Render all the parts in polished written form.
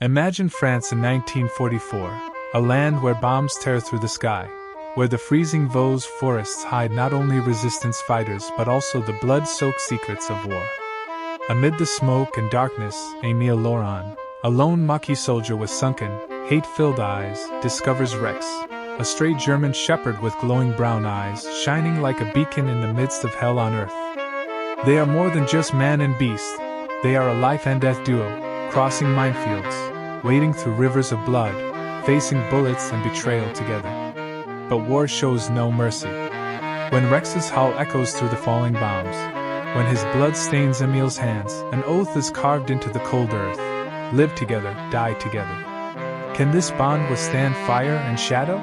Imagine France in 1944, a land where bombs tear through the sky, where the freezing Vosges forests hide not only resistance fighters but also the blood-soaked secrets of war. Amid the smoke and darkness, Émile Laurent, a lone Maquis soldier with sunken, hate-filled eyes, discovers Rex, a stray German shepherd with glowing brown eyes, shining like a beacon in the midst of hell on earth. They are more than just man and beast. They are a life and death duo, crossing minefields, wading through rivers of blood, facing bullets and betrayal together. But war shows no mercy. When Rex's howl echoes through the falling bombs, when his blood stains Émile's hands, an oath is carved into the cold earth: live together, die together. Can this bond withstand fire and shadow?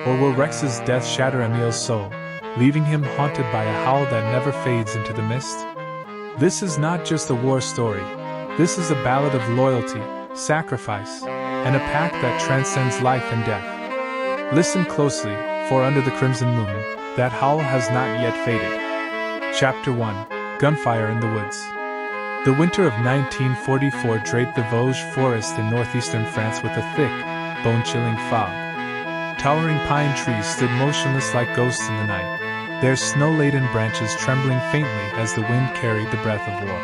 Or will Rex's death shatter Émile's soul, leaving him haunted by a howl that never fades into the mist? This is not just a war story. This is a ballad of loyalty, sacrifice, and a pact that transcends life and death. Listen closely, for under the crimson moon, that howl has not yet faded. Chapter 1: Gunfire in the Woods. The winter of 1944 draped the Vosges forest in northeastern France with a thick, bone-chilling fog. Towering pine trees stood motionless like ghosts in the night, their snow-laden branches trembling faintly as the wind carried the breath of war.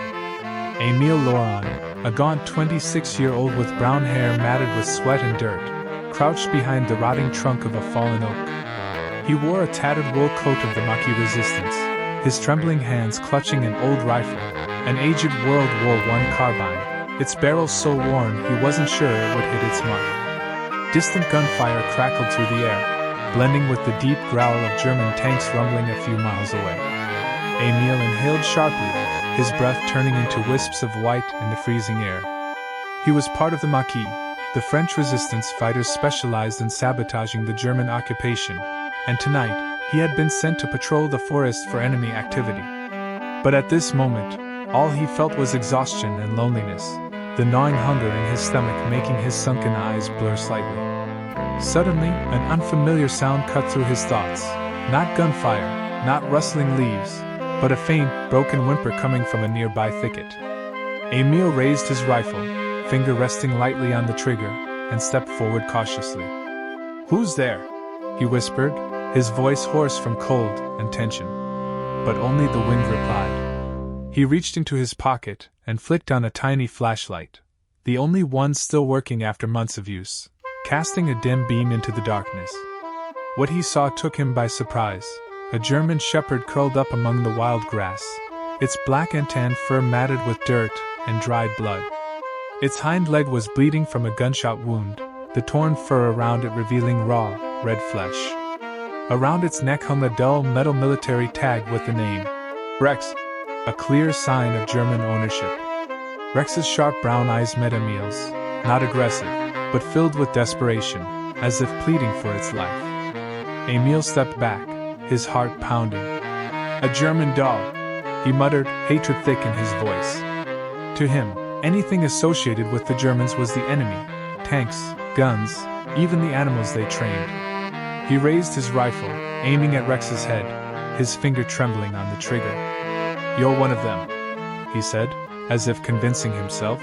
Émile Laurent, a gaunt 26-year-old with brown hair matted with sweat and dirt, crouched behind the rotting trunk of a fallen oak. He wore a tattered wool coat of the Maquis resistance, his trembling hands clutching an old rifle, an aged World War I carbine, its barrel so worn he wasn't sure it would hit its mark. Distant gunfire crackled through the air, blending with the deep growl of German tanks rumbling a few miles away. Émile inhaled sharply, his breath turning into wisps of white in the freezing air. He was part of the Maquis, the French resistance fighters specialized in sabotaging the German occupation, and tonight, he had been sent to patrol the forest for enemy activity. But at this moment, all he felt was exhaustion and loneliness, the gnawing hunger in his stomach making his sunken eyes blur slightly. Suddenly, an unfamiliar sound cut through his thoughts. Not gunfire, not rustling leaves, but a faint, broken whimper coming from a nearby thicket. Émile raised his rifle, finger resting lightly on the trigger, and stepped forward cautiously. "Who's there?" he whispered, his voice hoarse from cold and tension. But only the wind replied. He reached into his pocket and flicked on a tiny flashlight, the only one still working after months of use, casting a dim beam into the darkness. What he saw took him by surprise. A German shepherd curled up among the wild grass, its black and tan fur matted with dirt and dried blood. Its hind leg was bleeding from a gunshot wound, the torn fur around it revealing raw, red flesh. Around its neck hung a dull metal military tag with the name Rex, a clear sign of German ownership. Rex's sharp brown eyes met Émile's, not aggressive, but filled with desperation, as if pleading for its life. Émile stepped back, his heart pounding. "A German dog," he muttered, hatred thick in his voice. To him, anything associated with the Germans was the enemy: tanks, guns, even the animals they trained. He raised his rifle, aiming at Rex's head, his finger trembling on the trigger. "You're one of them," he said, as if convincing himself.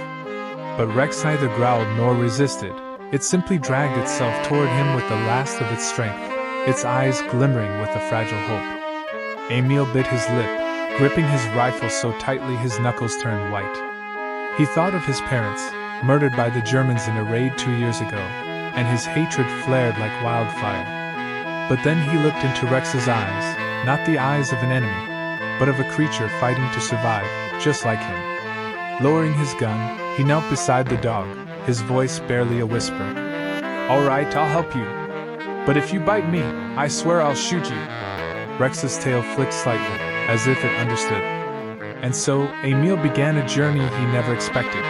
But Rex neither growled nor resisted, it simply dragged itself toward him with the last of its strength, its eyes glimmering with a fragile hope. Émile bit his lip, gripping his rifle so tightly his knuckles turned white. He thought of his parents, murdered by the Germans in a raid 2 years ago, and his hatred flared like wildfire. But then he looked into Rex's eyes, not the eyes of an enemy, but of a creature fighting to survive, just like him. Lowering his gun, he knelt beside the dog, his voice barely a whisper. "All right, I'll help you. But if you bite me, I swear I'll shoot you." Rex's tail flicked slightly, as if it understood. And so, Émile began a journey he never expected.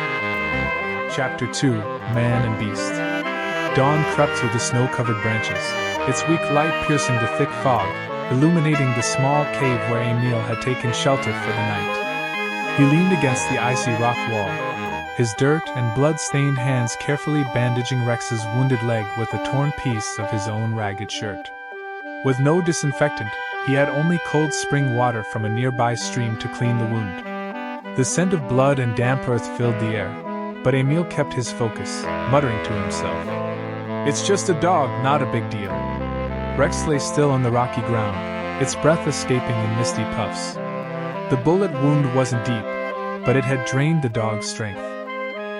Chapter 2: Man and Beast. Dawn crept through the snow-covered branches, its weak light piercing the thick fog, illuminating the small cave where Émile had taken shelter for the night. He leaned against the icy rock wall, his dirt and blood-stained hands carefully bandaging Rex's wounded leg with a torn piece of his own ragged shirt. With no disinfectant, he had only cold spring water from a nearby stream to clean the wound. The scent of blood and damp earth filled the air, But Emil kept his focus, muttering to himself, "It's just a dog, not a big deal." Rex lay still on the rocky ground, its breath escaping in misty puffs. The bullet wound wasn't deep, but it had drained the dog's strength.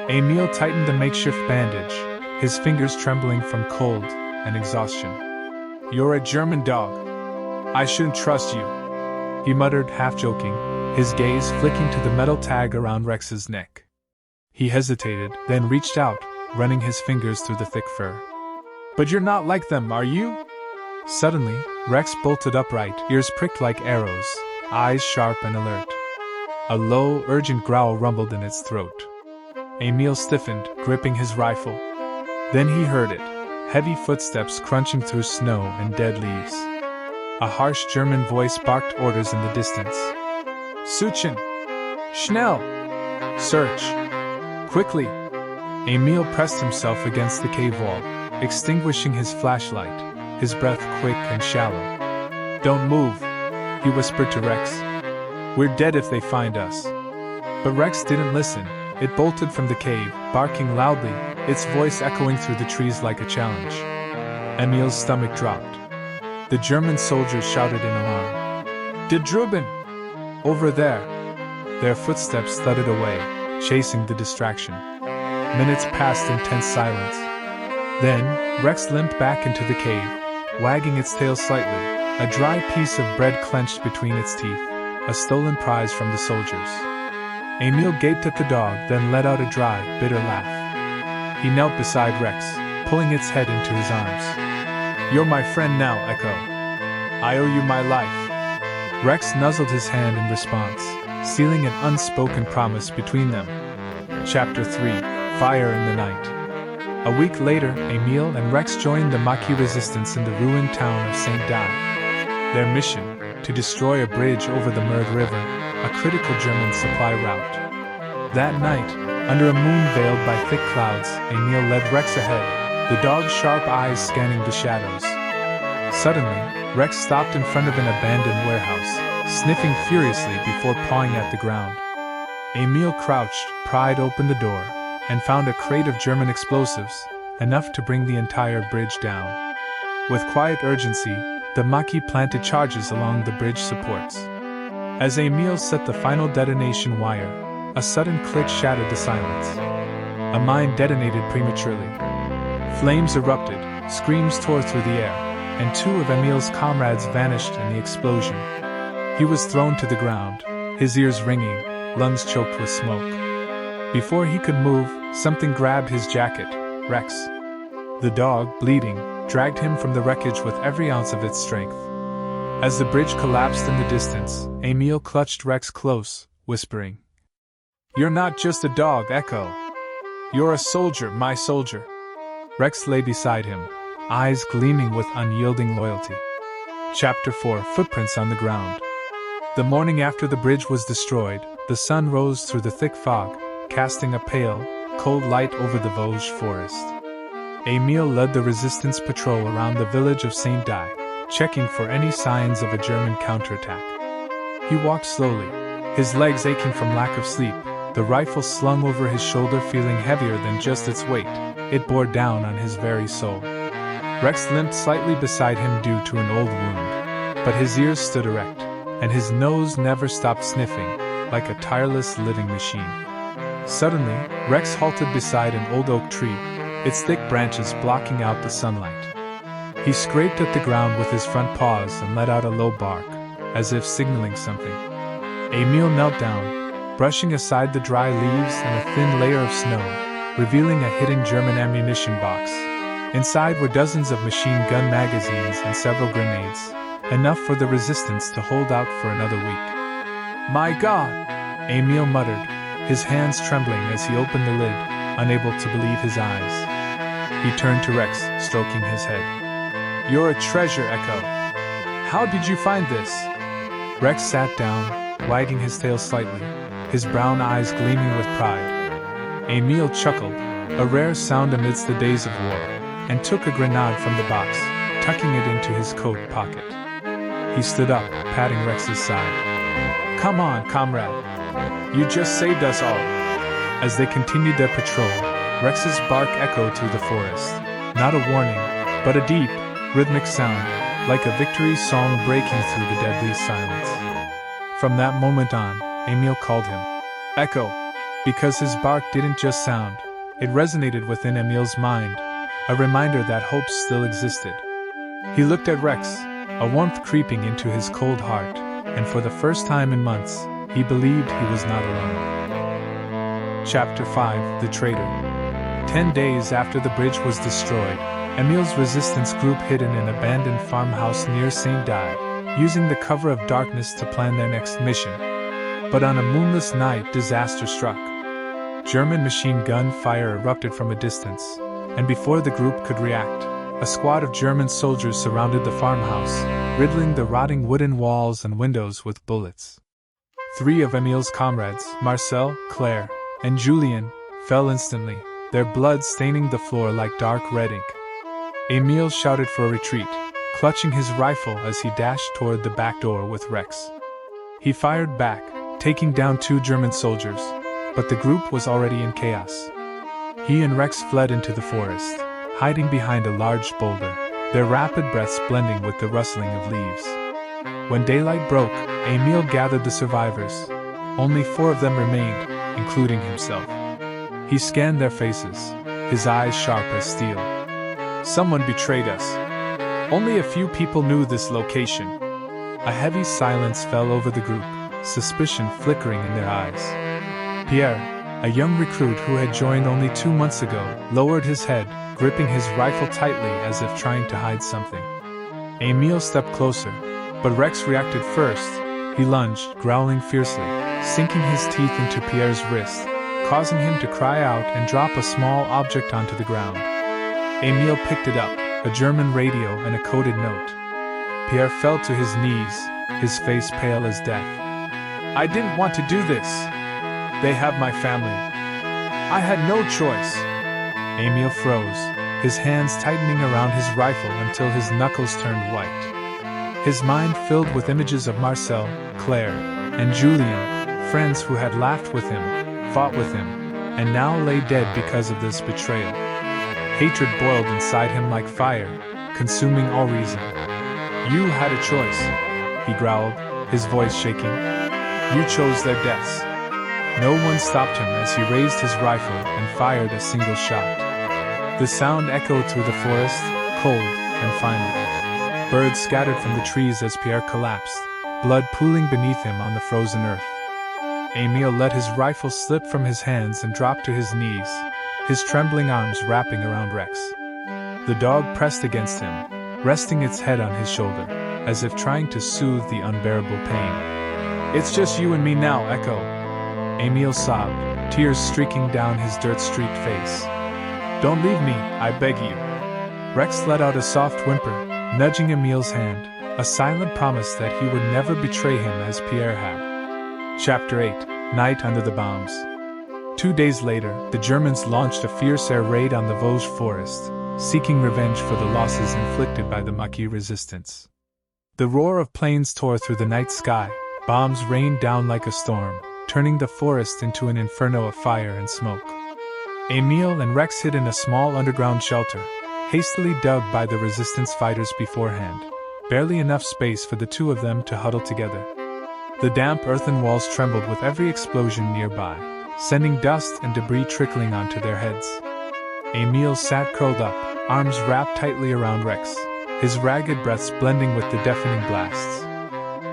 Emil tightened the makeshift bandage, his fingers trembling from cold and exhaustion. "You're a German dog. I shouldn't trust you," he muttered, half joking, his gaze flicking to the metal tag around Rex's neck. He hesitated, then reached out, running his fingers through the thick fur. "But you're not like them, are you?" Suddenly, Rex bolted upright, ears pricked like arrows, eyes sharp and alert. A low, urgent growl rumbled in its throat. Emil stiffened, gripping his rifle. Then he heard it, heavy footsteps crunching through snow and dead leaves. A harsh German voice barked orders in the distance. "Suchen! Schnell! Search! Quickly!" Emil pressed himself against the cave wall, extinguishing his flashlight, his breath quick and shallow. "Don't move," he whispered to Rex. "We're dead if they find us." But Rex didn't listen. It bolted from the cave, barking loudly, its voice echoing through the trees like a challenge. Emil's stomach dropped. The German soldiers shouted in alarm. "De Druben! Over there!" Their footsteps thudded away, chasing the distraction. Minutes passed in tense silence. Then, Rex limped back into the cave, wagging its tail slightly, a dry piece of bread clenched between its teeth, a stolen prize from the soldiers. Emil gaped at the dog, then let out a dry, bitter laugh. He knelt beside Rex, pulling its head into his arms. "You're my friend now, Echo. I owe you my life." Rex nuzzled his hand in response, sealing an unspoken promise between them. Chapter 3: Fire in the Night. A week later, Emil and Rex joined the Maquis resistance in the ruined town of St. Dai. Their mission: to destroy a bridge over the Merd River, a critical German supply route. That night, under a moon veiled by thick clouds, Emil led Rex ahead, the dog's sharp eyes scanning the shadows. Suddenly, Rex stopped in front of an abandoned warehouse, sniffing furiously before pawing at the ground. Emil crouched, pried open the door, and found a crate of German explosives, enough to bring the entire bridge down. With quiet urgency, the Maquis planted charges along the bridge supports. As Emil set the final detonation wire, a sudden click shattered the silence. A mine detonated prematurely. Flames erupted, screams tore through the air, and two of Emil's comrades vanished in the explosion. He was thrown to the ground, his ears ringing, lungs choked with smoke. Before he could move, something grabbed his jacket. Rex. The dog, bleeding, dragged him from the wreckage with every ounce of its strength. As the bridge collapsed in the distance, Emil clutched Rex close, whispering, "You're not just a dog, Echo. You're a soldier, my soldier." Rex lay beside him, eyes gleaming with unyielding loyalty. Chapter 4: Footprints on the Ground. The morning after the bridge was destroyed, the sun rose through the thick fog, casting a pale, cold light over the Vosges forest. Emil led the resistance patrol around the village of St. Dai, checking for any signs of a German counterattack. He walked slowly, his legs aching from lack of sleep, the rifle slung over his shoulder feeling heavier than just its weight. It bore down on his very soul. Rex limped slightly beside him due to an old wound, but his ears stood erect, and his nose never stopped sniffing, like a tireless living machine. Suddenly, Rex halted beside an old oak tree, its thick branches blocking out the sunlight. He scraped at the ground with his front paws and let out a low bark, as if signaling something. Emil knelt down, brushing aside the dry leaves and a thin layer of snow, revealing a hidden German ammunition box. Inside were dozens of machine gun magazines and several grenades, enough for the resistance to hold out for another week. "My God!" Emil muttered, his hands trembling as he opened the lid, unable to believe his eyes. He turned to Rex, stroking his head. "You're a treasure, Echo. How did you find this?" Rex sat down, wagging his tail slightly, his brown eyes gleaming with pride. Emil chuckled, a rare sound amidst the days of war, and took a grenade from the box, tucking it into his coat pocket. He stood up, patting Rex's side. "Come on, comrade. You just saved us all." As they continued their patrol, Rex's bark echoed through the forest. Not a warning, but a deep, rhythmic sound, like a victory song breaking through the deadly silence. From that moment on, Emil called him Echo, because his bark didn't just sound, it resonated within Emil's mind, a reminder that hope still existed. He looked at Rex, a warmth creeping into his cold heart, and for the first time in months, he believed he was not alone. Chapter 5: The Traitor. 10 days after the bridge was destroyed, Emil's resistance group hid in an abandoned farmhouse near St. Die, using the cover of darkness to plan their next mission. But on a moonless night, disaster struck. German machine gun fire erupted from a distance, and before the group could react, a squad of German soldiers surrounded the farmhouse, riddling the rotting wooden walls and windows with bullets. 3 of Emil's comrades, Marcel, Claire, and Julien, fell instantly, their blood staining the floor like dark red ink. Emil shouted for a retreat, clutching his rifle as he dashed toward the back door with Rex. He fired back, taking down 2 German soldiers, but the group was already in chaos. He and Rex fled into the forest, hiding behind a large boulder, their rapid breaths blending with the rustling of leaves. When daylight broke, Emil gathered the survivors. Only 4 of them remained, including himself. He scanned their faces, his eyes sharp as steel. Someone betrayed us. Only a few people knew this location. A heavy silence fell over the group, suspicion flickering in their eyes. Pierre, a young recruit who had joined only 2 months ago, lowered his head, gripping his rifle tightly as if trying to hide something. Emil stepped closer, but Rex reacted first. He lunged, growling fiercely, sinking his teeth into Pierre's wrist, causing him to cry out and drop a small object onto the ground. Emil picked it up, a German radio and a coded note. Pierre fell to his knees, his face pale as death. "I didn't want to do this. They have my family. I had no choice." Emil froze, his hands tightening around his rifle until his knuckles turned white. His mind filled with images of Marcel, Claire, and Julien, friends who had laughed with him, fought with him, and now lay dead because of this betrayal. Hatred boiled inside him like fire, consuming all reason. "You had a choice," he growled, his voice shaking. "You chose their deaths." No one stopped him as he raised his rifle and fired a single shot. The sound echoed through the forest, cold and final. Birds scattered from the trees as Pierre collapsed, blood pooling beneath him on the frozen earth. Emil let his rifle slip from his hands and dropped to his knees, his trembling arms wrapping around Rex. The dog pressed against him, resting its head on his shoulder, as if trying to soothe the unbearable pain. "It's just you and me now, Echo," Emil sobbed, tears streaking down his dirt-streaked face. "Don't leave me, I beg you." Rex let out a soft whimper, nudging Emil's hand, a silent promise that he would never betray him as Pierre had. Chapter 8: Night Under the Bombs. 2 days later, the Germans launched a fierce air raid on the Vosges forest, seeking revenge for the losses inflicted by the Maquis resistance. The roar of planes tore through the night sky, bombs rained down like a storm, turning the forest into an inferno of fire and smoke. Emil and Rex hid in a small underground shelter, hastily dug by the resistance fighters beforehand, barely enough space for the 2 of them to huddle together. The damp earthen walls trembled with every explosion nearby, sending dust and debris trickling onto their heads. Emil sat curled up, arms wrapped tightly around Rex, his ragged breaths blending with the deafening blasts.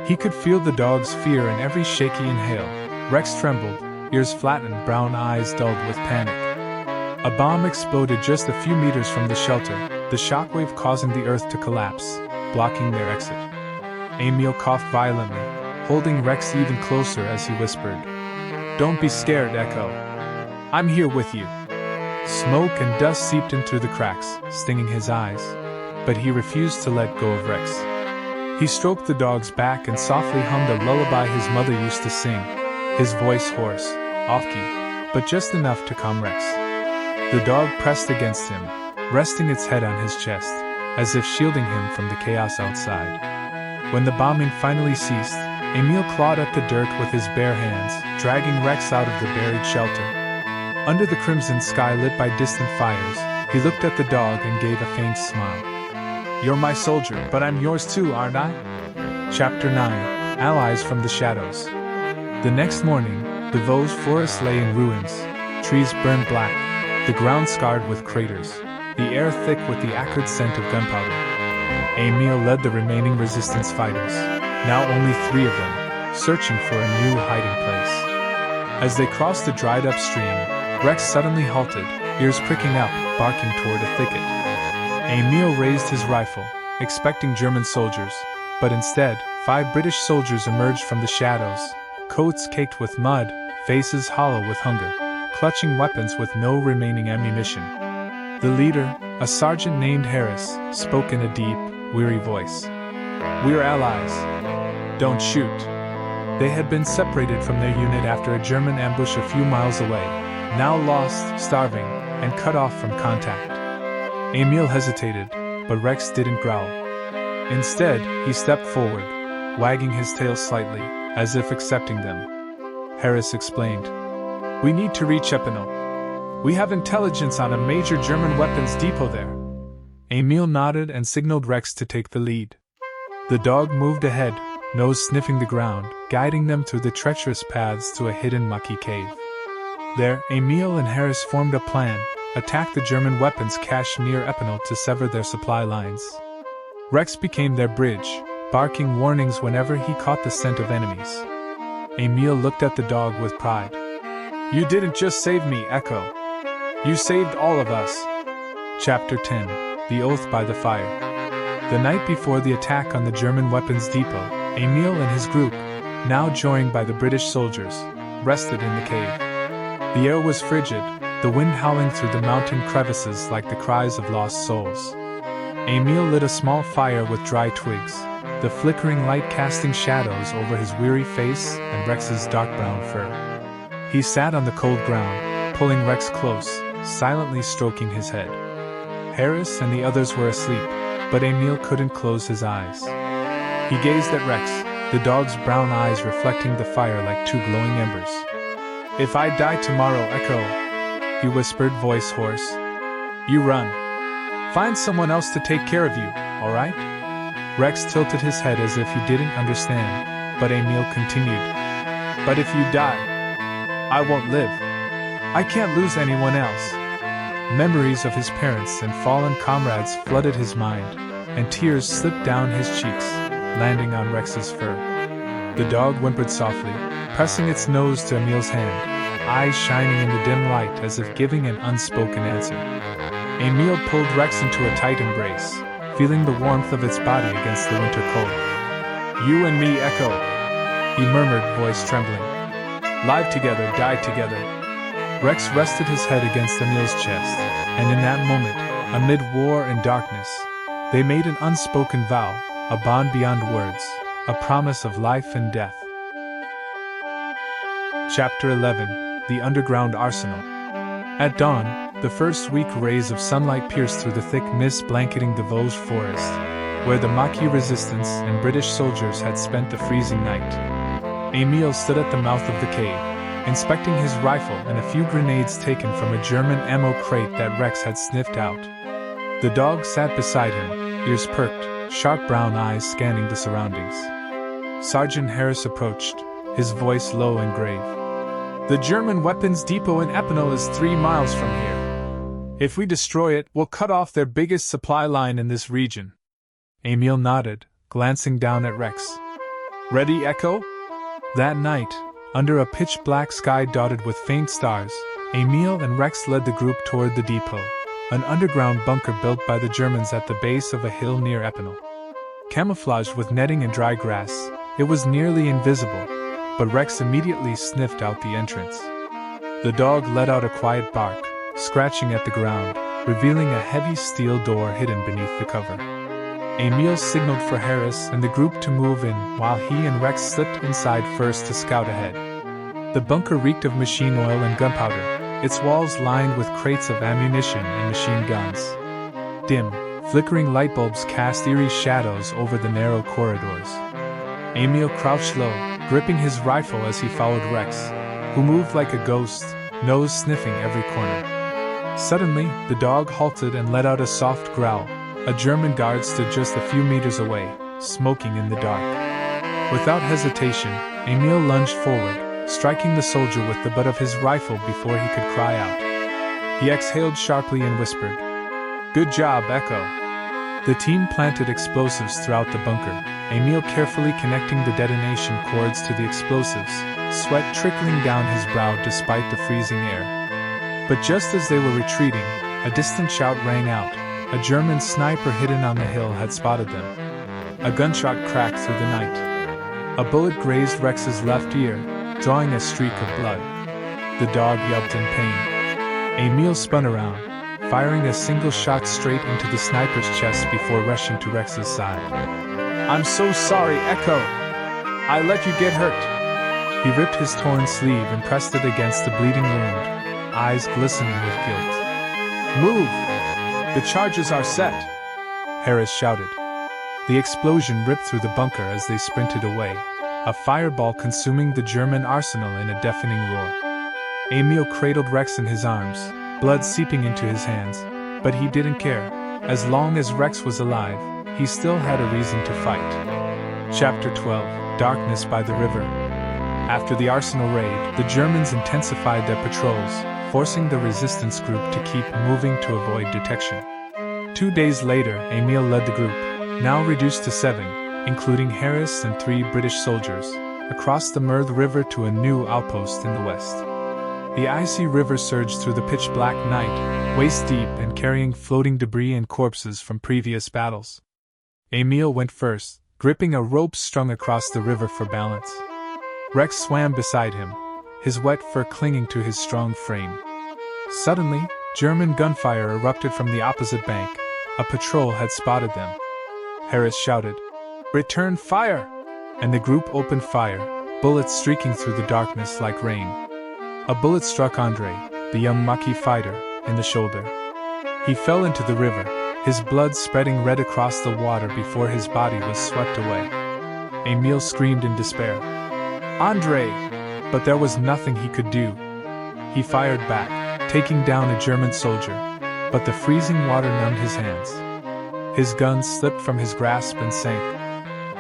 He could feel the dog's fear in every shaky inhale. Rex trembled, ears flattened, brown eyes dulled with panic. A bomb exploded just a few meters from the shelter, the shockwave causing the earth to collapse, blocking their exit. Emil coughed violently, holding Rex even closer as he whispered, "Don't be scared, Echo. I'm here with you." Smoke and dust seeped in through the cracks, stinging his eyes, but he refused to let go of Rex. He stroked the dog's back and softly hummed a lullaby his mother used to sing, his voice hoarse, off-key, but just enough to calm Rex. The dog pressed against him, resting its head on his chest, as if shielding him from the chaos outside. When the bombing finally ceased, Emil clawed at the dirt with his bare hands, dragging Rex out of the buried shelter. Under the crimson sky lit by distant fires, he looked at the dog and gave a faint smile. "You're my soldier, but I'm yours too, aren't I?" Chapter 9: Allies from the Shadows. The next morning, the Vosges forest lay in ruins, trees burned black, the ground scarred with craters, the air thick with the acrid scent of gunpowder. Emile led the remaining resistance fighters, now only 3 of them, searching for a new hiding place. As they crossed the dried-up stream, Rex suddenly halted, ears pricking up, barking toward a thicket. Emile raised his rifle, expecting German soldiers, but instead, 5 British soldiers emerged from the shadows, coats caked with mud, faces hollow with hunger, clutching weapons with no remaining ammunition. The leader, a sergeant named Harris, spoke in a deep, weary voice. "We're allies. Don't shoot." They had been separated from their unit after a German ambush a few miles away, now lost, starving, and cut off from contact. Emile hesitated, but Rex didn't growl. Instead, he stepped forward, wagging his tail slightly, as if accepting them. Harris explained. "We need to reach Epinal. We have intelligence on a major German weapons depot there." Emile nodded and signaled Rex to take the lead. The dog moved ahead, nose sniffing the ground, guiding them through the treacherous paths to a hidden mucky cave. There, Emile and Harris formed a plan: attack the German weapons cache near Epinal to sever their supply lines. Rex became their bridge, barking warnings whenever he caught the scent of enemies. Emile looked at the dog with pride. "You didn't just save me, Echo. You saved all of us." Chapter 10: The Oath by the Fire. The night before the attack on the German weapons depot, Emile and his group, now joined by the British soldiers, rested in the cave. The air was frigid, the wind howling through the mountain crevices like the cries of lost souls. Emile lit a small fire with dry twigs, the flickering light casting shadows over his weary face and Rex's dark brown fur. He sat on the cold ground, pulling Rex close, silently stroking his head. Harris and the others were asleep, but Emile couldn't close his eyes. He gazed at Rex, the dog's brown eyes reflecting the fire like 2 glowing embers. "If I die tomorrow, Echo," he whispered, voice hoarse, "you run. Find someone else to take care of you, all right?" Rex tilted his head as if he didn't understand, but Emile continued, "But if you die, I won't live. I can't lose anyone else." Memories of his parents and fallen comrades flooded his mind, and tears slipped down his cheeks, landing on Rex's fur. The dog whimpered softly, pressing its nose to Emile's hand, eyes shining in the dim light as if giving an unspoken answer. Emile pulled Rex into a tight embrace, feeling the warmth of its body against the winter cold. "You and me, Echo," he murmured, voice trembling. "Live together, die together." Rex rested his head against Emile's chest, and in that moment, amid war and darkness, they made an unspoken vow, a bond beyond words, a promise of life and death. Chapter 11: The Underground Arsenal. At dawn, the first weak rays of sunlight pierced through the thick mist blanketing the Vosges forest, where the Maquis resistance and British soldiers had spent the freezing night. Emile stood at the mouth of the cave, inspecting his rifle and a few grenades taken from a German ammo crate that Rex had sniffed out. The dog sat beside him, ears perked, sharp brown eyes scanning the surroundings. Sergeant Harris approached, his voice low and grave. "The German weapons depot in Epinal is 3 miles from here. If we destroy it, we'll cut off their biggest supply line in this region." Emile nodded, glancing down at Rex. "Ready, Echo?" That night, under a pitch-black sky dotted with faint stars, Emile and Rex led the group toward the depot, an underground bunker built by the Germans at the base of a hill near Epinal. Camouflaged with netting and dry grass, it was nearly invisible, but Rex immediately sniffed out the entrance. The dog let out a quiet bark, scratching at the ground, revealing a heavy steel door hidden beneath the cover. Emile signaled for Harris and the group to move in while he and Rex slipped inside first to scout ahead. The bunker reeked of machine oil and gunpowder, its walls lined with crates of ammunition and machine guns. Dim, flickering light bulbs cast eerie shadows over the narrow corridors. Emile crouched low, gripping his rifle as he followed Rex, who moved like a ghost, nose sniffing every corner. Suddenly, the dog halted and let out a soft growl. A German guard stood just a few meters away, smoking in the dark. Without hesitation, Emil lunged forward, striking the soldier with the butt of his rifle before he could cry out. He exhaled sharply and whispered, "Good job, Echo." The team planted explosives throughout the bunker, Emil carefully connecting the detonation cords to the explosives, sweat trickling down his brow despite the freezing air. But just as they were retreating, a distant shout rang out. A German sniper hidden on the hill had spotted them. A gunshot cracked through the night. A bullet grazed Rex's left ear, drawing a streak of blood. The dog yelped in pain. Emil spun around, firing a single shot straight into the sniper's chest before rushing to Rex's side. "I'm so sorry, Echo. I let you get hurt." He ripped his torn sleeve and pressed it against the bleeding wound, eyes glistening with guilt. "Move! The charges are set!" Harris shouted. The explosion ripped through the bunker as they sprinted away, a fireball consuming the German arsenal in a deafening roar. Emil cradled Rex in his arms, blood seeping into his hands, but he didn't care. As long as Rex was alive, he still had a reason to fight. Chapter 12: Darkness by the River. After the arsenal raid, the Germans intensified their patrols, forcing the resistance group to keep moving to avoid detection. 2 days later, Emil led the group, now reduced to 7, including Harris and 3 British soldiers, across the Meurthe River to a new outpost in the west. The icy river surged through the pitch-black night, waist-deep and carrying floating debris and corpses from previous battles. Emil went first, gripping a rope strung across the river for balance. Rex swam beside him, his wet fur clinging to his strong frame. Suddenly, German gunfire erupted from the opposite bank. A patrol had spotted them. Harris shouted, "Return fire!" And the group opened fire, bullets streaking through the darkness like rain. A bullet struck Andre, the young Maquis fighter, in the shoulder. He fell into the river, his blood spreading red across the water before his body was swept away. Emil screamed in despair, "Andre!" But there was nothing he could do. He fired back, taking down a German soldier, but the freezing water numbed his hands. His gun slipped from his grasp and sank.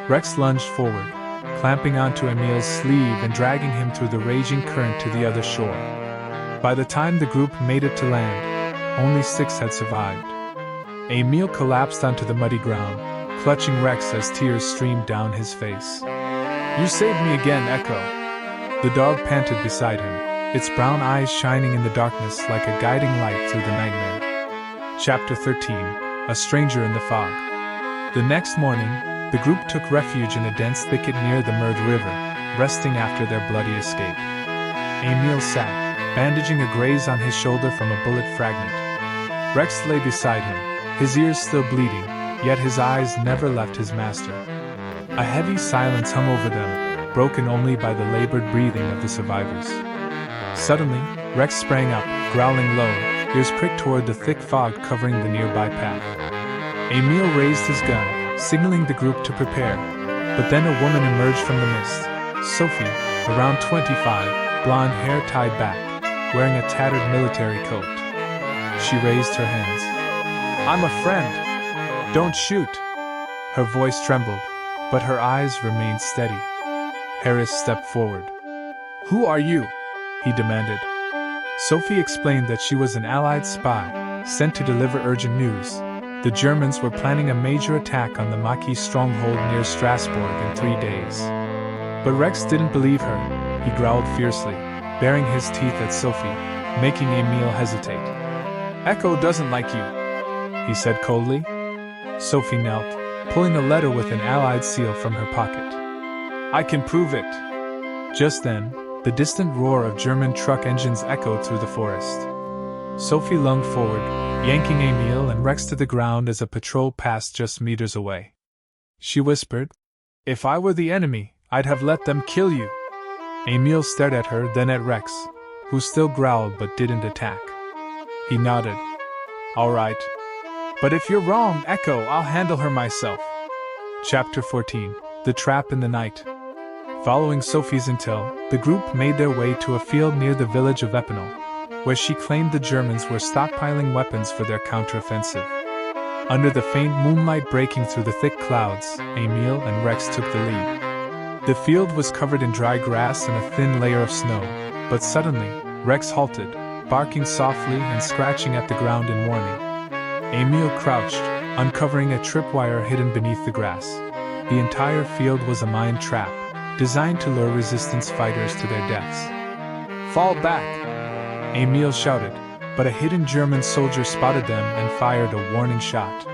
Rex lunged forward, clamping onto Emil's sleeve and dragging him through the raging current to the other shore. By the time the group made it to land, only 6 had survived. Emil collapsed onto the muddy ground, clutching Rex as tears streamed down his face. "You saved me again, Echo." The dog panted beside him, its brown eyes shining in the darkness like a guiding light through the nightmare. Chapter 13: A Stranger in the Fog. The next morning, the group took refuge in a dense thicket near the Meurthe River, resting after their bloody escape. Emil sat, bandaging a graze on his shoulder from a bullet fragment. Rex lay beside him, his ears still bleeding, yet his eyes never left his master. A heavy silence hung over them, broken only by the labored breathing of the survivors. Suddenly, Rex sprang up, growling low, ears pricked toward the thick fog covering the nearby path. Emil raised his gun, signaling the group to prepare, but then a woman emerged from the mist. Sophie, around 25, blonde hair tied back, wearing a tattered military coat. She raised her hands. "I'm a friend. Don't shoot." Her voice trembled, but her eyes remained steady. Harris stepped forward. "Who are you?" he demanded. Sophie explained that she was an Allied spy, sent to deliver urgent news. The Germans were planning a major attack on the Maquis stronghold near Strasbourg in 3 days. But Rex didn't believe her. He growled fiercely, baring his teeth at Sophie, making Emil hesitate. "Echo doesn't like you," he said coldly. Sophie knelt, pulling a letter with an Allied seal from her pocket. "I can prove it." Just then, the distant roar of German truck engines echoed through the forest. Sophie lunged forward, yanking Emil and Rex to the ground as a patrol passed just meters away. She whispered, "If I were the enemy, I'd have let them kill you." Emil stared at her, then at Rex, who still growled but didn't attack. He nodded. "All right. But if you're wrong, Echo, I'll handle her myself." Chapter 14: The Trap in the Night. Following Sophie's intel, the group made their way to a field near the village of Epinal, where she claimed the Germans were stockpiling weapons for their counteroffensive. Under the faint moonlight breaking through the thick clouds, Emil and Rex took the lead. The field was covered in dry grass and a thin layer of snow, but suddenly, Rex halted, barking softly and scratching at the ground in warning. Emil crouched, uncovering a tripwire hidden beneath the grass. The entire field was a mine trap, designed to lure resistance fighters to their deaths. "Fall back!" Emil shouted, but a hidden German soldier spotted them and fired a warning shot.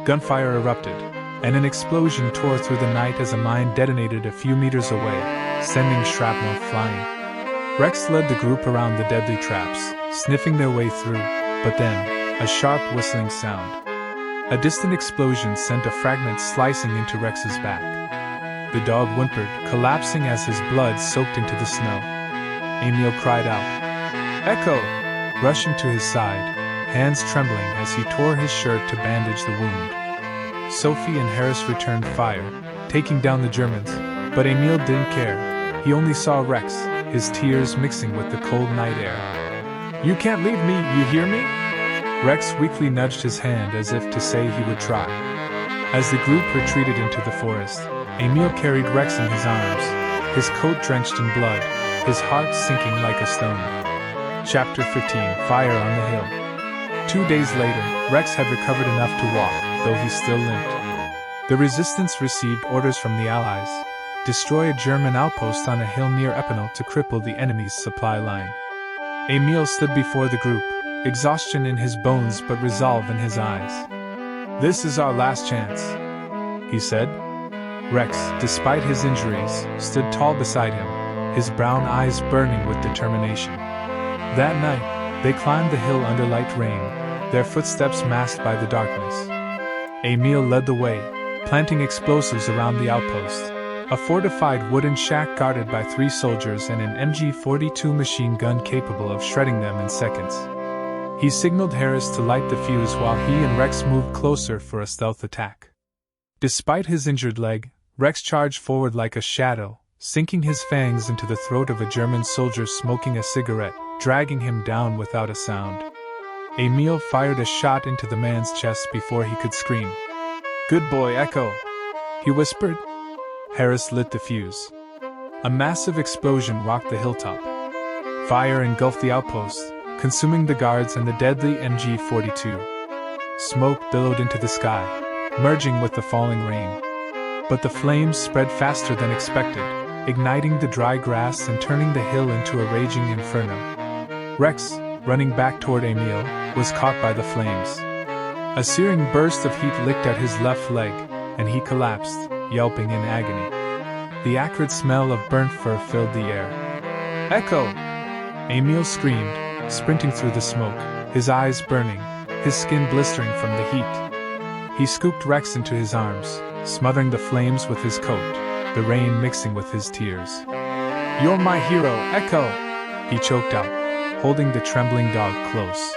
Gunfire erupted, and an explosion tore through the night as a mine detonated a few meters away, sending shrapnel flying. Rex led the group around the deadly traps, sniffing their way through, but then, a sharp whistling sound. A distant explosion sent a fragment slicing into Rex's back. The dog whimpered, collapsing as his blood soaked into the snow. Emil cried out, "Echo!" rushing to his side, hands trembling as he tore his shirt to bandage the wound. Sophie and Harris returned fire, taking down the Germans, but Emil didn't care. He only saw Rex, his tears mixing with the cold night air. "You can't leave me, you hear me?" Rex weakly nudged his hand as if to say he would try. As the group retreated into the forest, Emil carried Rex in his arms, his coat drenched in blood, his heart sinking like a stone. Chapter 15: Fire on the Hill. 2 days later, Rex had recovered enough to walk, though he still limped. The resistance received orders from the Allies: destroy a German outpost on a hill near Epinal to cripple the enemy's supply line. Emil stood before the group, exhaustion in his bones but resolve in his eyes. "This is our last chance," he said. Rex, despite his injuries, stood tall beside him, his brown eyes burning with determination. That night, they climbed the hill under light rain, their footsteps masked by the darkness. Emil led the way, planting explosives around the outpost, a fortified wooden shack guarded by 3 soldiers and an MG-42 machine gun capable of shredding them in seconds. He signaled Harris to light the fuse while he and Rex moved closer for a stealth attack. Despite his injured leg, Rex charged forward like a shadow, sinking his fangs into the throat of a German soldier smoking a cigarette, dragging him down without a sound. Emil fired a shot into the man's chest before he could scream. "Good boy, Echo," he whispered. Harris lit the fuse. A massive explosion rocked the hilltop. Fire engulfed the outpost, consuming the guards and the deadly MG-42. Smoke billowed into the sky, merging with the falling rain. But the flames spread faster than expected, igniting the dry grass and turning the hill into a raging inferno. Rex, running back toward Emil, was caught by the flames. A searing burst of heat licked at his left leg, and he collapsed, yelping in agony. The acrid smell of burnt fur filled the air. "Echo!" Emil screamed, sprinting through the smoke, his eyes burning, his skin blistering from the heat. He scooped Rex into his arms, smothering the flames with his coat, the rain mixing with his tears. "You're my hero, Echo!" he choked out, holding the trembling dog close.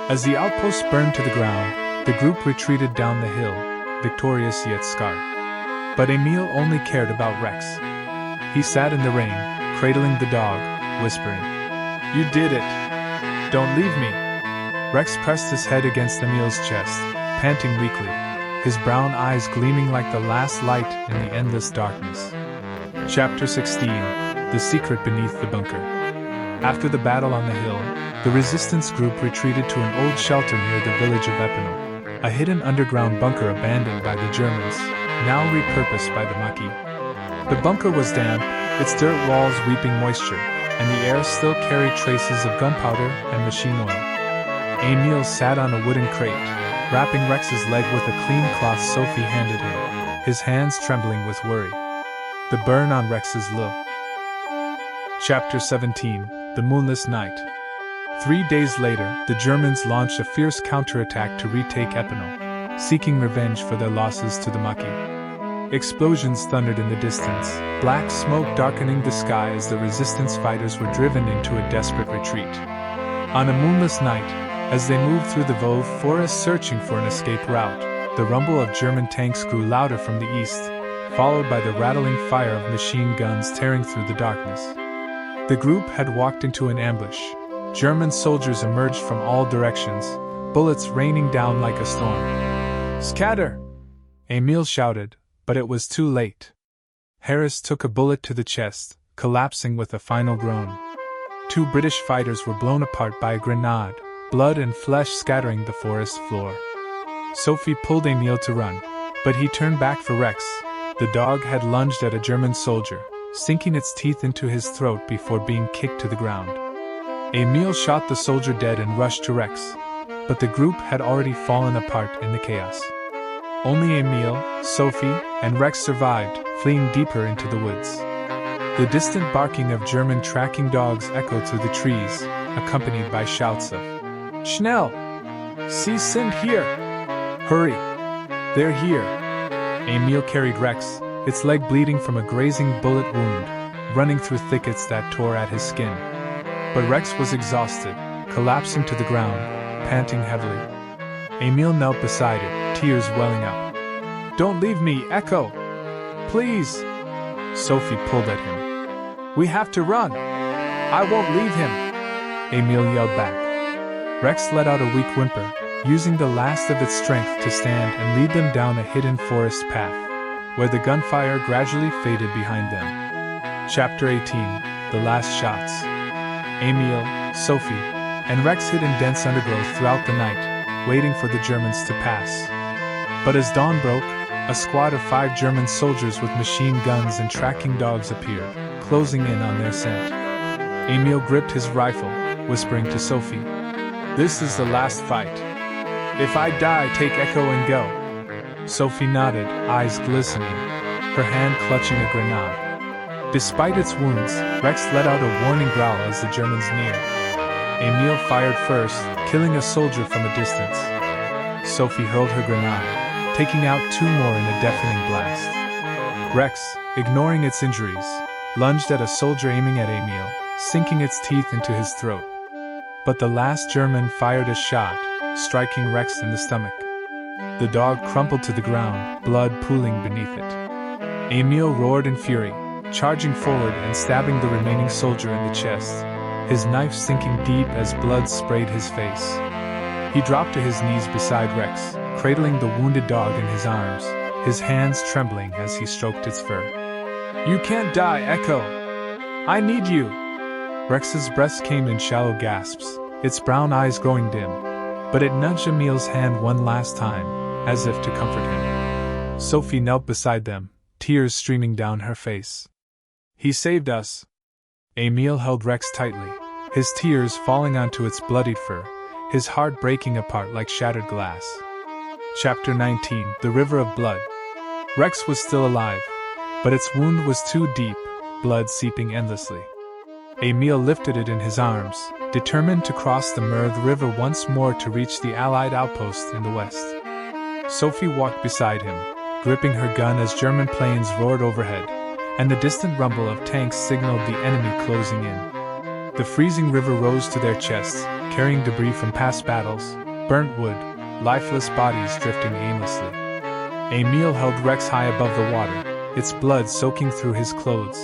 As the outpost burned to the ground, the group retreated down the hill, victorious yet scarred. But Emil only cared about Rex. He sat in the rain, cradling the dog, whispering, "You did it! Don't leave me!" Rex pressed his head against Emil's chest, panting weakly, his brown eyes gleaming like the last light in the endless darkness. Chapter 16: The Secret Beneath the Bunker. After the battle on the hill, the resistance group retreated to an old shelter near the village of Epinal, a hidden underground bunker abandoned by the Germans, now repurposed by the Maquis. The bunker was damp, its dirt walls weeping moisture, and the air still carried traces of gunpowder and machine oil. Emil sat on a wooden crate, wrapping Rex's leg with a clean cloth Sophie handed him, his hands trembling with worry. The burn on Rex's lip. Chapter 17: The Moonless Night. 3 days later, the Germans launched a fierce counterattack to retake Epinal, seeking revenge for their losses to the Maquis. Explosions thundered in the distance, black smoke darkening the sky as the resistance fighters were driven into a desperate retreat. On a moonless night, as they moved through the Vosges forest searching for an escape route, the rumble of German tanks grew louder from the east, followed by the rattling fire of machine guns tearing through the darkness. The group had walked into an ambush, German soldiers emerged from all directions, bullets raining down like a storm. "Scatter!" Emil shouted, but it was too late. Harris took a bullet to the chest, collapsing with a final groan. 2 British fighters were blown apart by a grenade, blood and flesh scattering the forest floor. Sophie pulled Emil to run, but he turned back for Rex. The dog had lunged at a German soldier, sinking its teeth into his throat before being kicked to the ground. Emil shot the soldier dead and rushed to Rex, but the group had already fallen apart in the chaos. Only Emil, Sophie, and Rex survived, fleeing deeper into the woods. The distant barking of German tracking dogs echoed through the trees, accompanied by shouts of "Schnell! Sie sind hier! Hurry! They're here!" Emil carried Rex, its leg bleeding from a grazing bullet wound, running through thickets that tore at his skin. But Rex was exhausted, collapsing to the ground, panting heavily. Emil knelt beside it, tears welling up. "Don't leave me, Echo! Please!" Sophie pulled at him. "We have to run! I won't leave him!" Emil yelled back. Rex let out a weak whimper, using the last of its strength to stand and lead them down a hidden forest path, where the gunfire gradually faded behind them. Chapter 18: The Last Shots. Emil, Sophie, and Rex hid in dense undergrowth throughout the night, waiting for the Germans to pass. But as dawn broke, a squad of 5 German soldiers with machine guns and tracking dogs appeared, closing in on their scent. Emil gripped his rifle, whispering to Sophie, "This is the last fight. If I die, take Echo and go." Sophie nodded, eyes glistening, her hand clutching a grenade. Despite its wounds, Rex let out a warning growl as the Germans neared. Emil fired first, killing a soldier from a distance. Sophie hurled her grenade, taking out 2 more in a deafening blast. Rex, ignoring its injuries, lunged at a soldier aiming at Emil, sinking its teeth into his throat. But the last German fired a shot, striking Rex in the stomach. The dog crumpled to the ground, blood pooling beneath it. Emil roared in fury, charging forward and stabbing the remaining soldier in the chest, his knife sinking deep as blood sprayed his face. He dropped to his knees beside Rex, cradling the wounded dog in his arms, his hands trembling as he stroked its fur. "You can't die, Echo! I need you!" Rex's breath came in shallow gasps, its brown eyes growing dim, but it nudged Emil's hand one last time, as if to comfort him. Sophie knelt beside them, tears streaming down her face. "He saved us." Emil held Rex tightly, his tears falling onto its bloodied fur, his heart breaking apart like shattered glass. Chapter 19: The River of Blood. Rex was still alive, but its wound was too deep, blood seeping endlessly. Emil lifted it in his arms, determined to cross the Meurthe River once more to reach the Allied outpost in the west. Sophie walked beside him, gripping her gun as German planes roared overhead, and the distant rumble of tanks signaled the enemy closing in. The freezing river rose to their chests, carrying debris from past battles, burnt wood, lifeless bodies drifting aimlessly. Emil held Rex high above the water, its blood soaking through his clothes,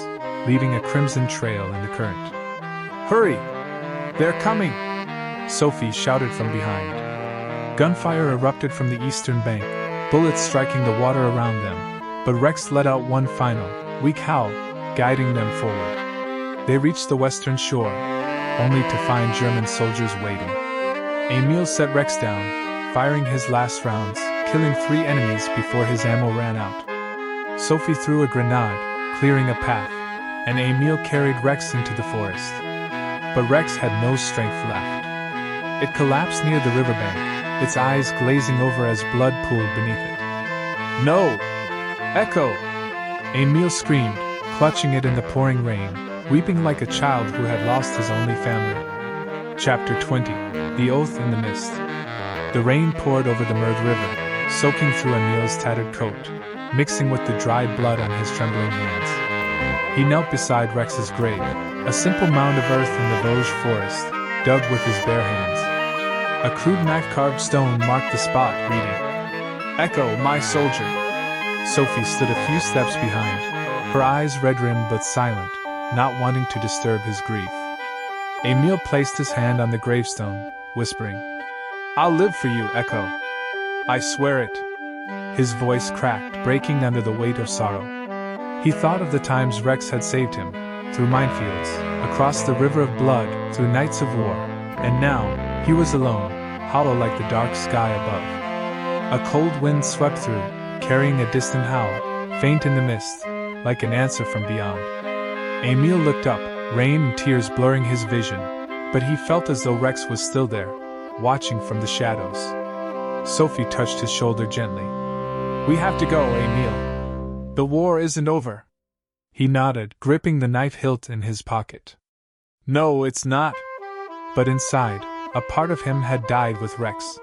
leaving a crimson trail in the current. "Hurry! They're coming!" Sophie shouted from behind. Gunfire erupted from the eastern bank, bullets striking the water around them, but Rex let out one final, weak howl, guiding them forward. They reached the western shore, only to find German soldiers waiting. Emil set Rex down, firing his last rounds, killing 3 enemies before his ammo ran out. Sophie threw a grenade, clearing a path, and Emil carried Rex into the forest. But Rex had no strength left. It collapsed near the riverbank, its eyes glazing over as blood pooled beneath it. "No! Echo!" Emil screamed, clutching it in the pouring rain, weeping like a child who had lost his only family. Chapter 20: The Oath in the Mist. The rain poured over the Meurthe River, soaking through Emil's tattered coat, mixing with the dried blood on his trembling hands. He knelt beside Rex's grave, a simple mound of earth in the Vosges forest, dug with his bare hands. A crude knife-carved stone marked the spot, reading, "Echo, my soldier." Sophie stood a few steps behind, her eyes red-rimmed but silent, not wanting to disturb his grief. Emil placed his hand on the gravestone, whispering, "I'll live for you, Echo. I swear it." His voice cracked, breaking under the weight of sorrow. He thought of the times Rex had saved him, through minefields, across the river of blood, through nights of war, and now, he was alone, hollow like the dark sky above. A cold wind swept through, carrying a distant howl, faint in the mist, like an answer from beyond. Emil looked up, rain and tears blurring his vision, but he felt as though Rex was still there, watching from the shadows. Sophie touched his shoulder gently. "We have to go, Emil. The war isn't over." He nodded, gripping the knife hilt in his pocket. "No, it's not." But inside, a part of him had died with Rex.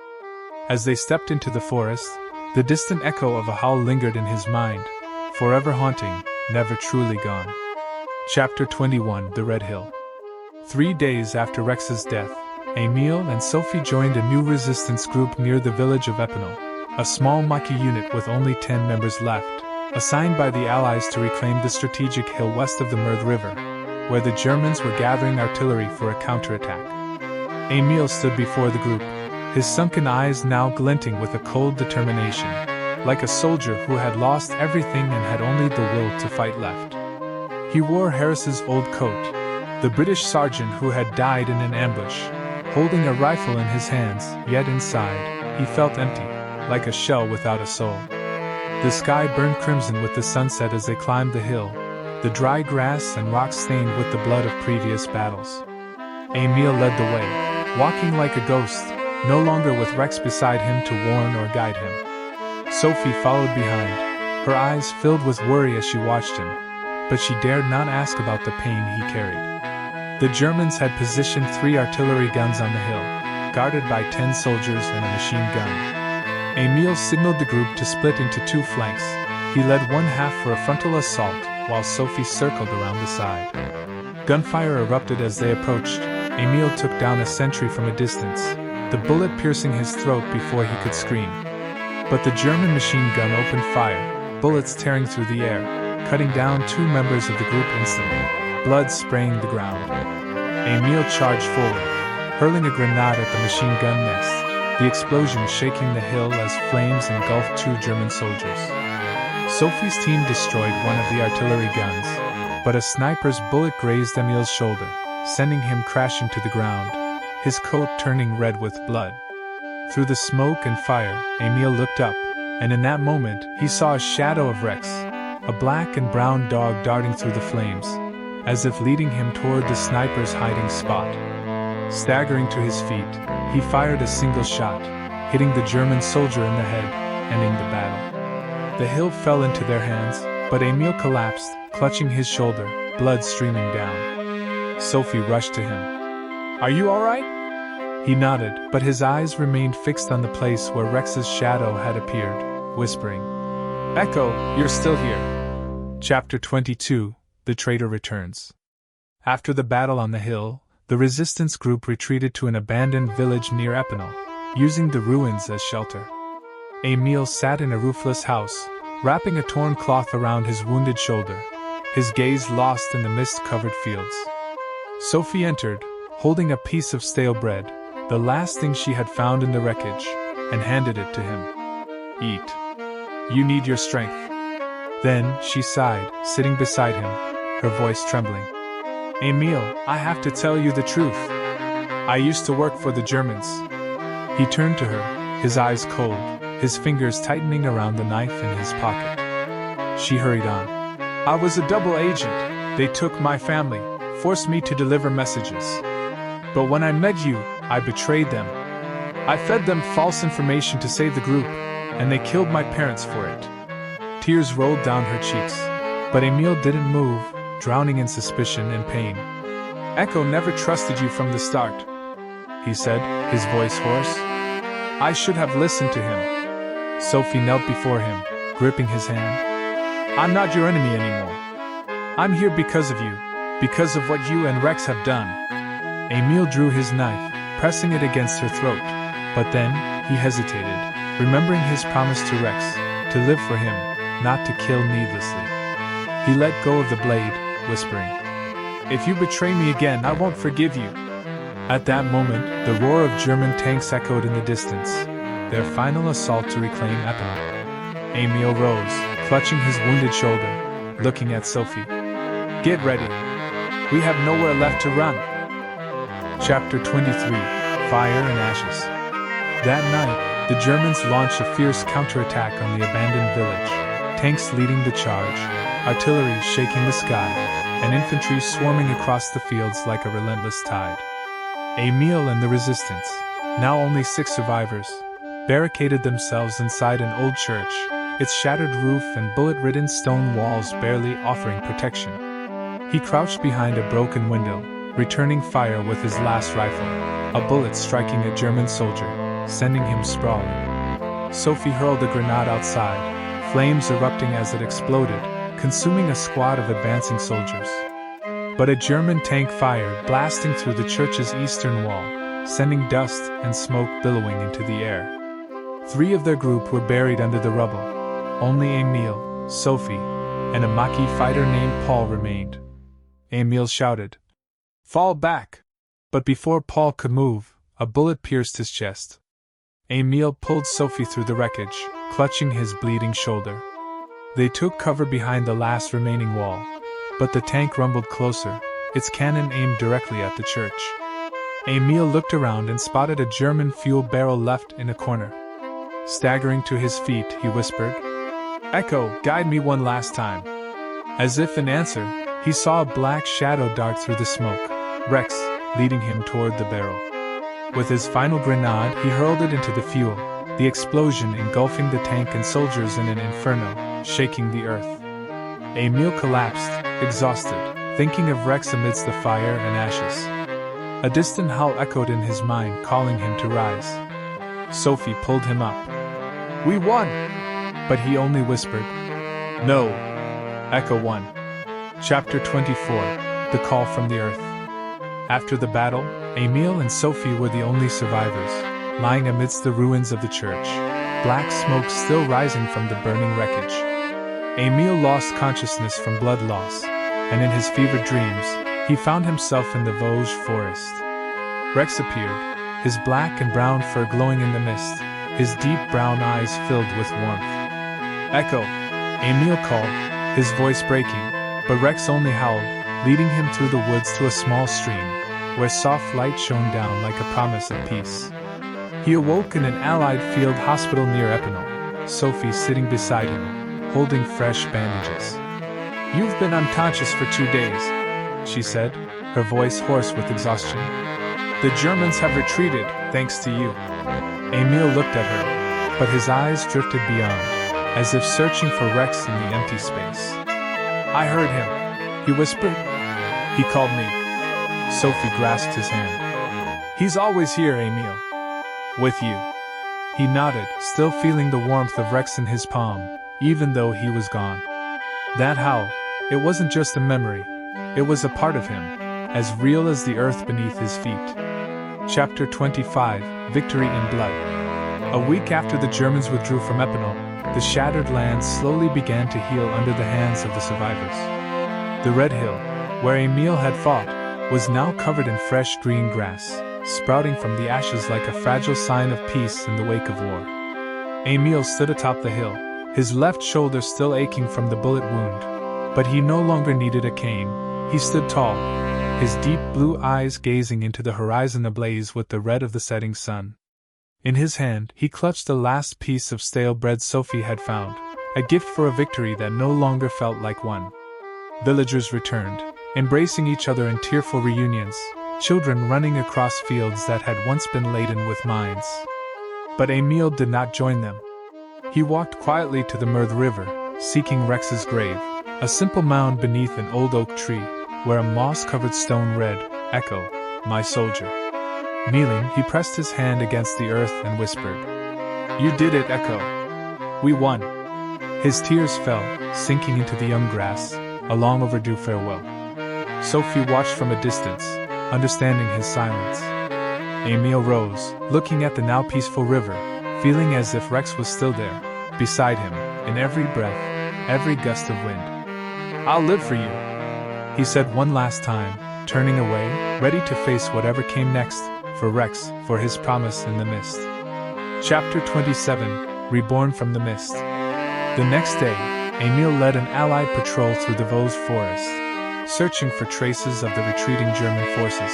As they stepped into the forest, the distant echo of a howl lingered in his mind, forever haunting, never truly gone. Chapter 21: The Red Hill. 3 days after Rex's death, Emil and Sophie joined a new resistance group near the village of Epinal, a small Maquis unit with only 10 members left, assigned by the Allies to reclaim the strategic hill west of the Meurthe River, where the Germans were gathering artillery for a counterattack. Emil stood before the group, his sunken eyes now glinting with a cold determination, like a soldier who had lost everything and had only the will to fight left. He wore Harris's old coat, the British sergeant who had died in an ambush, holding a rifle in his hands, yet inside, he felt empty, like a shell without a soul. The sky burned crimson with the sunset as they climbed the hill, the dry grass and rocks stained with the blood of previous battles. Emil led the way, walking like a ghost, no longer with Rex beside him to warn or guide him. Sophie followed behind, her eyes filled with worry as she watched him, but she dared not ask about the pain he carried. The Germans had positioned 3 artillery guns on the hill, guarded by 10 soldiers and a machine gun. Emil signaled the group to split into 2 flanks. He led one half for a frontal assault, while Sophie circled around the side. Gunfire erupted as they approached. Emil took down a sentry from a distance, the bullet piercing his throat before he could scream. But the German machine gun opened fire, bullets tearing through the air, cutting down 2 members of the group instantly, blood spraying the ground. Emil charged forward, hurling a grenade at the machine gun nest, the explosion shaking the hill as flames engulfed 2 German soldiers. Sophie's team destroyed one of the artillery guns, but a sniper's bullet grazed Emil's shoulder, sending him crashing to the ground, his coat turning red with blood. Through the smoke and fire, Emil looked up, and in that moment he saw a shadow of Rex, a black and brown dog darting through the flames, as if leading him toward the sniper's hiding spot. Staggering to his feet, he fired a single shot, hitting the German soldier in the head, ending the battle. The hill fell into their hands, but Emil collapsed, clutching his shoulder, blood streaming down. Sophie rushed to him. "Are you all right?" He nodded, but his eyes remained fixed on the place where Rex's shadow had appeared, whispering, "Echo, you're still here." Chapter 22: The Traitor Returns. After the battle on the hill, the resistance group retreated to an abandoned village near Epinal, using the ruins as shelter. Emil sat in a roofless house, wrapping a torn cloth around his wounded shoulder, his gaze lost in the mist-covered fields. Sophie entered, holding a piece of stale bread, the last thing she had found in the wreckage, and handed it to him. "Eat. You need your strength." Then she sighed, sitting beside him, her voice trembling. "Emil, I have to tell you the truth. I used to work for the Germans." He turned to her, his eyes cold, his fingers tightening around the knife in his pocket. She hurried on. "I was a double agent. They took my family, forced me to deliver messages. But when I met you, I betrayed them. I fed them false information to save the group, and they killed my parents for it." Tears rolled down her cheeks, but Emil didn't move, drowning in suspicion and pain. "Echo never trusted you from the start," he said, his voice hoarse. "I should have listened to him." Sophie knelt before him, gripping his hand. "I'm not your enemy anymore. I'm here because of you, because of what you and Rex have done." Emil drew his knife, pressing it against her throat, but then he hesitated, remembering his promise to Rex, to live for him, not to kill needlessly. He let go of the blade, whispering, "If you betray me again, I won't forgive you." At that moment, the roar of German tanks echoed in the distance, their final assault to reclaim Epinal. Emil rose, clutching his wounded shoulder, looking at Sophie. "Get ready. We have nowhere left to run." Chapter 23: Fire and Ashes. That night, the Germans launched a fierce counterattack on the abandoned village, tanks leading the charge, artillery shaking the sky, and infantry swarming across the fields like a relentless tide. Emil and the resistance, now only 6 survivors, barricaded themselves inside an old church, its shattered roof and bullet-ridden stone walls barely offering protection. He crouched behind a broken window, returning fire with his last rifle, a bullet striking a German soldier, sending him sprawling. Sophie hurled a grenade outside, flames erupting as it exploded, consuming a squad of advancing soldiers. But a German tank fired, blasting through the church's eastern wall, sending dust and smoke billowing into the air. 3 of their group were buried under the rubble. Only Emil, Sophie, and a Maquis fighter named Paul remained. Emil shouted, "Fall back!" But before Paul could move, a bullet pierced his chest. Emil pulled Sophie through the wreckage, clutching his bleeding shoulder. They took cover behind the last remaining wall, but the tank rumbled closer, its cannon aimed directly at the church. Emil looked around and spotted a German fuel barrel left in a corner. Staggering to his feet, he whispered, "Echo, guide me one last time." As if in answer, he saw a black shadow dart through the smoke, Rex, leading him toward the barrel. With his final grenade, he hurled it into the fuel, the explosion engulfing the tank and soldiers in an inferno, shaking the earth. Emil collapsed, exhausted, thinking of Rex amidst the fire and ashes. A distant howl echoed in his mind, calling him to rise. Sophie pulled him up. "We won!" But he only whispered, "No." Echo 1. Chapter 24: The Call from the Earth. After the battle, Emil and Sophie were the only survivors, lying amidst the ruins of the church, black smoke still rising from the burning wreckage. Emil lost consciousness from blood loss, and in his fevered dreams, he found himself in the Vosges forest. Rex appeared, his black and brown fur glowing in the mist, his deep brown eyes filled with warmth. "Echo!" Emil called, his voice breaking, but Rex only howled, leading him through the woods to a small stream, where soft light shone down like a promise of peace. He awoke in an Allied field hospital near Epinal, Sophie sitting beside him, holding fresh bandages. "You've been unconscious for 2 days," she said, her voice hoarse with exhaustion. "The Germans have retreated, thanks to you." Emil looked at her, but his eyes drifted beyond, as if searching for Rex in the empty space. "I heard him," he whispered. "He called me." Sophie grasped his hand. "He's always here, Emil." "With you." He nodded, still feeling the warmth of Rex in his palm, even though he was gone. That howl, it wasn't just a memory, it was a part of him, as real as the earth beneath his feet. Chapter 25: Victory in Blood. A week after the Germans withdrew from Epinal, the shattered land slowly began to heal under the hands of the survivors. The Red Hill, where Emil had fought, was now covered in fresh green grass, sprouting from the ashes like a fragile sign of peace in the wake of war. Emil stood atop the hill, his left shoulder still aching from the bullet wound, but he no longer needed a cane. He stood tall, his deep blue eyes gazing into the horizon ablaze with the red of the setting sun. In his hand, he clutched the last piece of stale bread Sophie had found, a gift for a victory that no longer felt like one. Villagers returned, embracing each other in tearful reunions, children running across fields that had once been laden with mines. But Emil did not join them. He walked quietly to the Meurthe River, seeking Rex's grave, a simple mound beneath an old oak tree, where a moss-covered stone read, "Echo, my soldier." Kneeling, he pressed his hand against the earth and whispered, "You did it, Echo. We won." His tears fell, sinking into the young grass, a long overdue farewell. Sophie watched from a distance, understanding his silence. Emil rose, looking at the now peaceful river, feeling as if Rex was still there, beside him, in every breath, every gust of wind. "I'll live for you," he said one last time, turning away, ready to face whatever came next, for Rex, for his promise in the mist. Chapter 27, Reborn from the Mist. The next day, Emil led an allied patrol through the Vosges forest, searching for traces of the retreating German forces.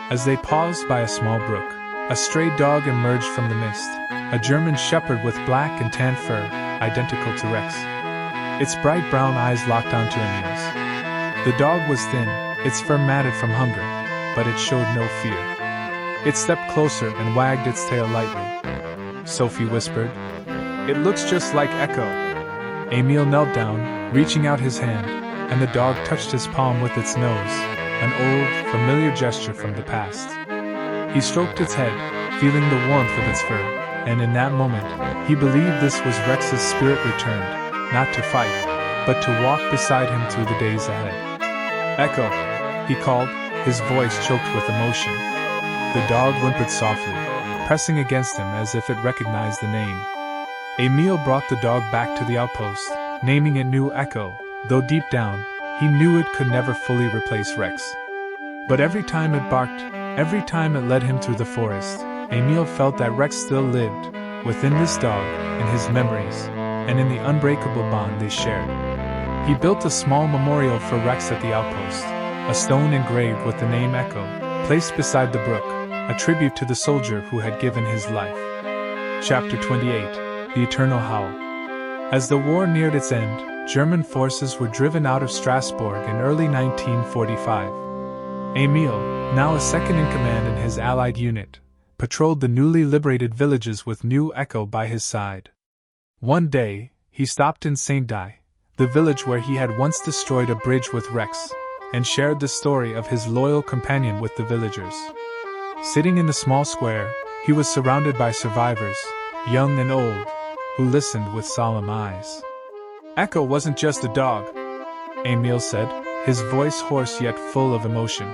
As they paused by a small brook, a stray dog emerged from the mist, a German shepherd with black and tan fur, identical to Rex. Its bright brown eyes locked onto Emil's. The dog was thin, its fur matted from hunger, but it showed no fear. It stepped closer and wagged its tail lightly. Sophie whispered, "It looks just like Echo." Emil knelt down, reaching out his hand, and the dog touched his palm with its nose, an old, familiar gesture from the past. He stroked its head, feeling the warmth of its fur, and in that moment, he believed this was Rex's spirit returned, not to fight, but to walk beside him through the days ahead. "Echo," he called, his voice choked with emotion. The dog whimpered softly, pressing against him as if it recognized the name. Emil brought the dog back to the outpost, naming it New Echo, though deep down, he knew it could never fully replace Rex. But every time it barked, every time it led him through the forest, Emil felt that Rex still lived, within this dog, in his memories, and in the unbreakable bond they shared. He built a small memorial for Rex at the outpost, a stone engraved with the name Echo, placed beside the brook, a tribute to the soldier who had given his life. Chapter 28, The Eternal Howl. As the war neared its end, German forces were driven out of Strasbourg in early 1945. Emil, now a second-in-command in his Allied unit, patrolled the newly liberated villages with New Echo by his side. One day, he stopped in Saint-Die, the village where he had once destroyed a bridge with Rex, and shared the story of his loyal companion with the villagers. Sitting in the small square, he was surrounded by survivors, young and old, who listened with solemn eyes. "Echo wasn't just a dog," Emil said, his voice hoarse yet full of emotion.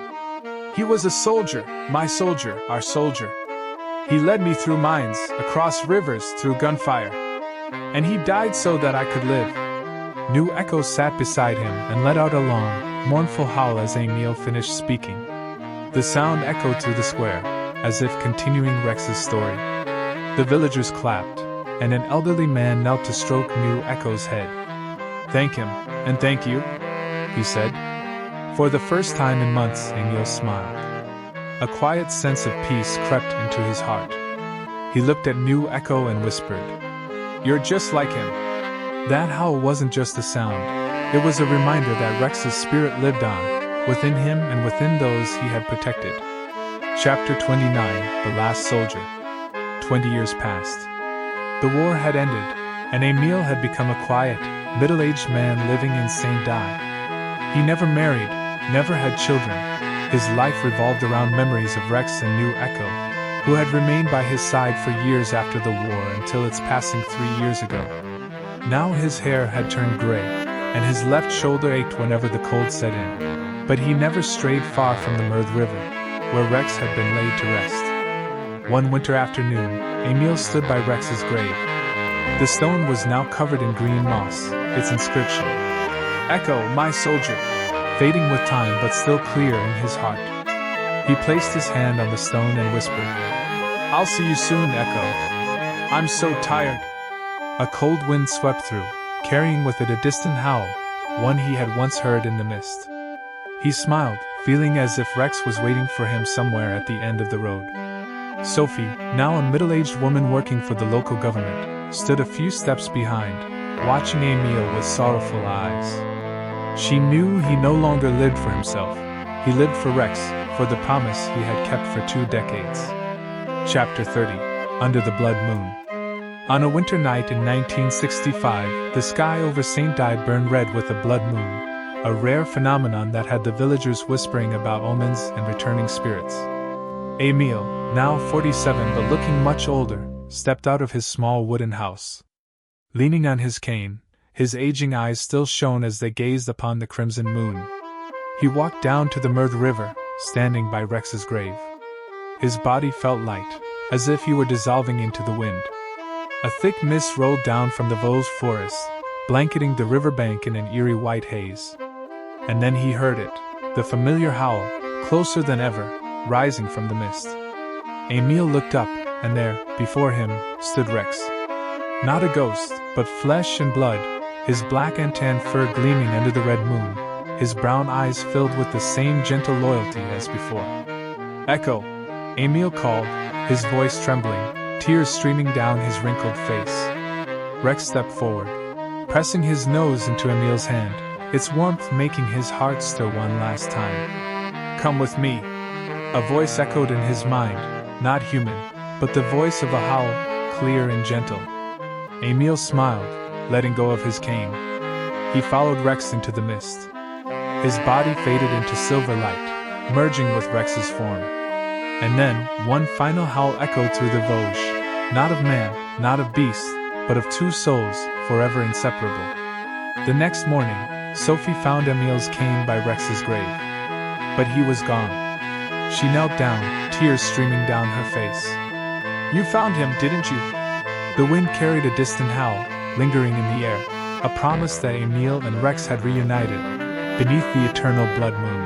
"He was a soldier, my soldier, our soldier. He led me through mines, across rivers, through gunfire. And he died so that I could live." New Echo sat beside him and let out a long, mournful howl as Emil finished speaking. The sound echoed through the square, as if continuing Rex's story. The villagers clapped, and an elderly man knelt to stroke New Echo's head. "Thank him, and thank you," he said. For the first time in months, Emil smiled. A quiet sense of peace crept into his heart. He looked at New Echo and whispered, "You're just like him." That howl wasn't just a sound, it was a reminder that Rex's spirit lived on, within him and within those he had protected. Chapter 29, The Last Soldier. 20 years passed. The war had ended, and Emil had become a quiet, middle-aged man living in Saint-Die. He never married, never had children. His life revolved around memories of Rex and New Echo, who had remained by his side for years after the war until its passing 3 years ago. Now his hair had turned gray, and his left shoulder ached whenever the cold set in. But he never strayed far from the Meurthe River, where Rex had been laid to rest. One winter afternoon, Emil stood by Rex's grave. The stone was now covered in green moss, its inscription, "Echo, my soldier," fading with time but still clear in his heart. He placed his hand on the stone and whispered, "I'll see you soon, Echo. I'm so tired." A cold wind swept through, carrying with it a distant howl, one he had once heard in the mist. He smiled, feeling as if Rex was waiting for him somewhere at the end of the road. Sophie, now a middle-aged woman working for the local government, stood a few steps behind, watching Emil with sorrowful eyes. She knew he no longer lived for himself. He lived for Rex, for the promise he had kept for 2 decades. Chapter 30, Under the Blood Moon. On a winter night in 1965, the sky over Saint-Die burned red with a blood moon, a rare phenomenon that had the villagers whispering about omens and returning spirits. Emil, now 47 but looking much older, stepped out of his small wooden house. Leaning on his cane, his aging eyes still shone as they gazed upon the crimson moon. He walked down to the Meurthe River, standing by Rex's grave. His body felt light, as if he were dissolving into the wind. A thick mist rolled down from the Vosges forest, blanketing the riverbank in an eerie white haze. And then he heard it, the familiar howl, closer than ever, rising from the mist. Emil looked up, and there, before him, stood Rex. Not a ghost, but flesh and blood, his black and tan fur gleaming under the red moon, his brown eyes filled with the same gentle loyalty as before. "Echo!" Emil called, his voice trembling, tears streaming down his wrinkled face. Rex stepped forward, pressing his nose into Emil's hand, its warmth making his heart stir one last time. "Come with me!" A voice echoed in his mind, not human, but the voice of a howl, clear and gentle. Emil smiled, letting go of his cane. He followed Rex into the mist. His body faded into silver light, merging with Rex's form. And then, one final howl echoed through the Vosges, not of man, not of beast, but of two souls, forever inseparable. The next morning, Sophie found Emil's cane by Rex's grave. But he was gone. She knelt down, tears streaming down her face. "You found him, didn't you?" The wind carried a distant howl, lingering in the air, a promise that Emil and Rex had reunited, beneath the eternal blood moon.